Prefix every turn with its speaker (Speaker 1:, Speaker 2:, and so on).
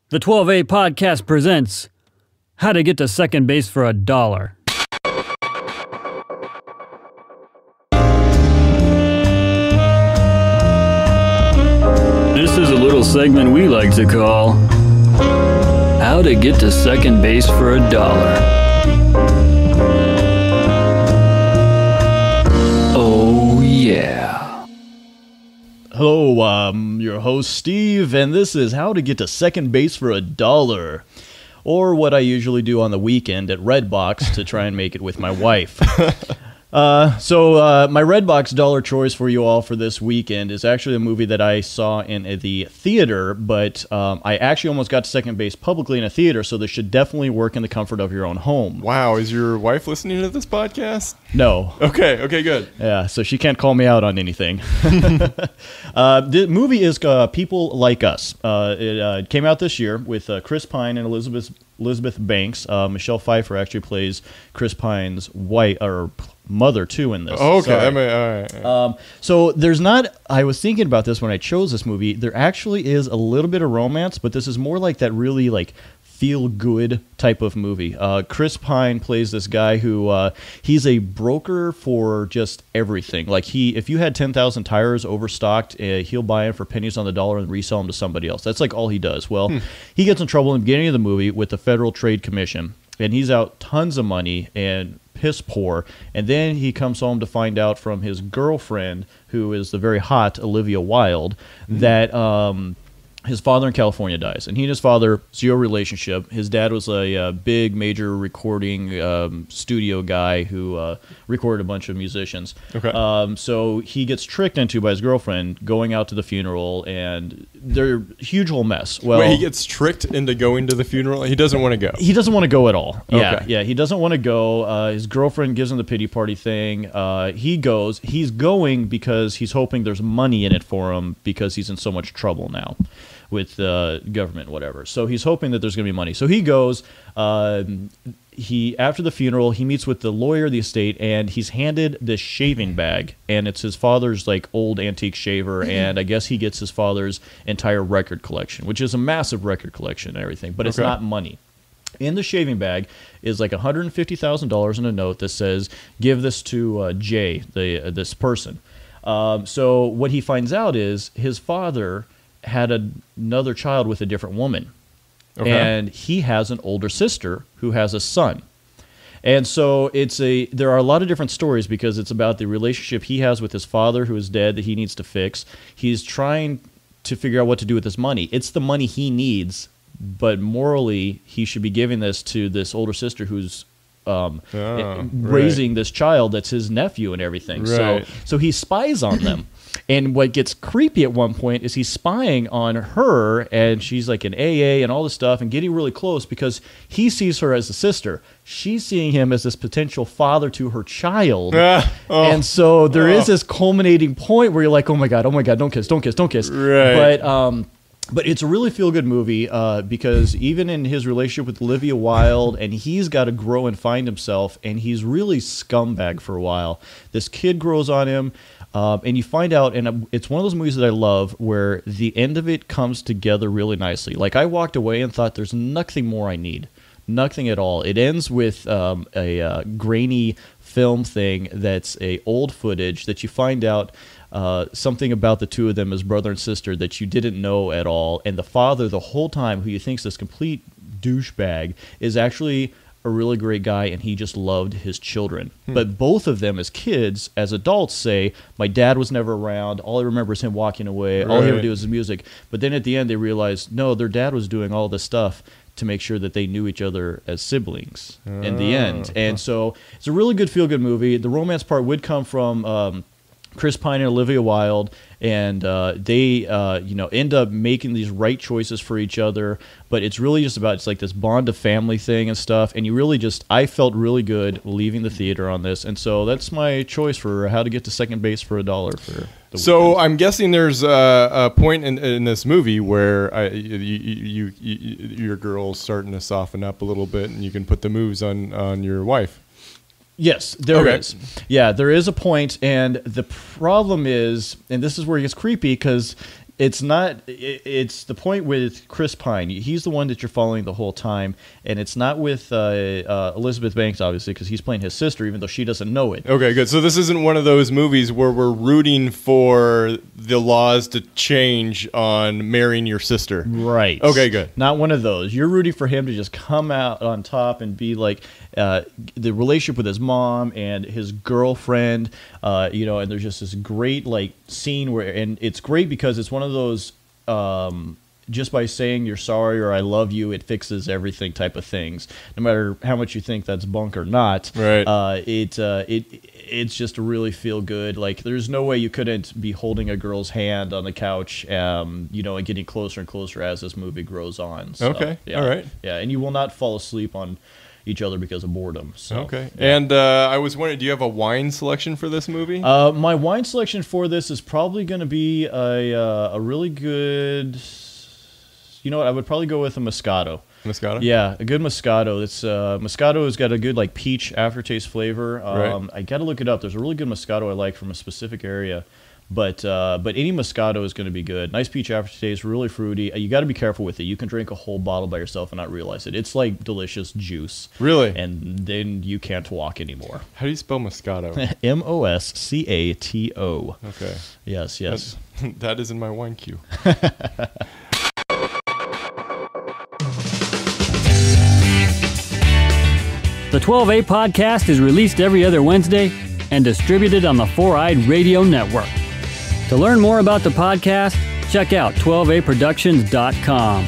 Speaker 1: The 12A podcast presents How to Get to Second Base for $1. This is a little segment we like to call How to Get to Second Base for $1. Oh yeah.
Speaker 2: Hello, I'm your host Steve, and this is How to Get to Second Base for $1, or what I usually do on the weekend at Redbox to try and make it with my wife. So my Redbox dollar choice for you all for this weekend is actually a movie that I saw in the theater, but I actually almost got to second base publicly in a theater, so this should definitely work in the comfort of your own home.
Speaker 3: Wow, is your wife listening to this podcast?
Speaker 2: No.
Speaker 3: Okay, good.
Speaker 2: Yeah, so she can't call me out on anything. The movie is People Like Us. It came out this year with Chris Pine and Elizabeth Banks. Michelle Pfeiffer actually plays Chris Pine's wife or mother too in this.
Speaker 3: Oh, okay.
Speaker 2: All right. So there's not. I was thinking about this when I chose this movie. There actually is a little bit of romance, but this is more like that really like feel good type of movie. Chris Pine plays this guy who he's a broker for just everything. Like if you had 10,000 tires overstocked, he'll buy them for pennies on the dollar and resell them to somebody else. That's like all he does. Well, he gets in trouble in the beginning of the movie with the Federal Trade Commission, and he's out tons of money and piss poor, and then he comes home to find out from his girlfriend, who is the very hot Olivia Wilde, that his father in California dies, and he and his father, zero relationship. His dad was a big, major recording studio guy who recorded a bunch of musicians.
Speaker 3: Okay.
Speaker 2: So he gets tricked into by his girlfriend going out to the funeral, and they're a huge whole mess. Well,
Speaker 3: wait, he gets tricked into going to the funeral? He doesn't want to go?
Speaker 2: He doesn't want to go at all.
Speaker 3: Okay.
Speaker 2: Yeah, he doesn't want to go. His girlfriend gives him the pity party thing. He goes. He's going because he's hoping there's money in it for him because he's in so much trouble now with government, whatever. So he's hoping that there's going to be money. So he goes. After the funeral, he meets with the lawyer of the estate, and he's handed this shaving bag, and it's his father's like old antique shaver, and I guess he gets his father's entire record collection, which is a massive record collection and everything, but it's not money. In the shaving bag is like $150,000 in a note that says, "Give this to Jay, this person." So what he finds out is his father had another child with a different woman. Okay. And he has an older sister who has a son. And so there are a lot of different stories because it's about the relationship he has with his father who is dead that he needs to fix. He's trying to figure out what to do with his money. It's the money he needs, but morally he should be giving this to this older sister who's raising this child that's his nephew and everything.
Speaker 3: Right.
Speaker 2: So he spies on them. And what gets creepy at one point is he's spying on her, and she's like an AA and all this stuff, and getting really close because he sees her as a sister. She's seeing him as this potential father to her child. And so there is this culminating point where you're like, oh my God, don't kiss.
Speaker 3: Right.
Speaker 2: But it's a really feel-good movie because even in his relationship with Olivia Wilde, and he's got to grow and find himself, and he's really scumbag for a while. This kid grows on him. And you find out, and it's one of those movies that I love where the end of it comes together really nicely. Like I walked away and thought there's nothing more I need. Nothing at all. It ends with a grainy film thing that's a old footage that you find out something about the two of them as brother and sister that you didn't know at all. And the father the whole time, who you think is this complete douchebag, is actually a really great guy, and he just loved his children. But both of them as kids, as adults, say, my dad was never around. All I remember is him walking away. All he ever do is his music. But then at the end, they realized, no, their dad was doing all this stuff to make sure that they knew each other as siblings in the end. And so it's a really good feel-good movie. The romance part would come from Chris Pine and Olivia Wilde, and they end up making these right choices for each other. But it's really just about, it's like this bond of family thing and stuff. And you really I felt really good leaving the theater on this. And so that's my choice for How to Get to Second Base for $1 for the weekend.
Speaker 3: I'm guessing there's a point in this movie where your girl's starting to soften up a little bit, and you can put the moves on your wife.
Speaker 2: Yes, there is. Yeah, there is a point, and the problem is, and this is where it gets creepy, because It's not. It's the point with Chris Pine. He's the one that you're following the whole time, and it's not with Elizabeth Banks, obviously, because he's playing his sister, even though she doesn't know it.
Speaker 3: Okay, good. So this isn't one of those movies where we're rooting for the laws to change on marrying your sister.
Speaker 2: Right.
Speaker 3: Okay, good.
Speaker 2: Not one of those. You're rooting for him to just come out on top and be like the relationship with his mom and his girlfriend. And there's just this great like scene where, and it's great because it's one of those just by saying you're sorry or I love you, it fixes everything type of things. No matter how much you think that's bunk or not,
Speaker 3: right?
Speaker 2: It's just a really feel good. Like there's no way you couldn't be holding a girl's hand on the couch, and getting closer and closer as this movie grows on. So,
Speaker 3: okay,
Speaker 2: yeah.
Speaker 3: All right,
Speaker 2: yeah, and you will not fall asleep on each other because of boredom. So,
Speaker 3: okay.
Speaker 2: Yeah.
Speaker 3: And I was wondering, do you have a wine selection for this movie?
Speaker 2: My wine selection for this is probably going to be a really good. You know what? I would probably go with a Moscato.
Speaker 3: Moscato?
Speaker 2: Yeah, a good Moscato. It's Moscato has got a good like peach aftertaste flavor.
Speaker 3: Right.
Speaker 2: I got to look it up. There's a really good Moscato I like from a specific area. But any Moscato is going to be good. Nice peach aftertaste, really fruity. You got to be careful with it. You can drink a whole bottle by yourself and not realize it. It's like delicious juice.
Speaker 3: Really?
Speaker 2: And then you can't walk anymore.
Speaker 3: How do you spell Moscato?
Speaker 2: Moscato.
Speaker 3: Okay.
Speaker 2: Yes.
Speaker 3: That is in my wine queue.
Speaker 1: The 12A podcast is released every other Wednesday and distributed on the 4-Eyed Radio Network. To learn more about the podcast, check out 12aproductions.com.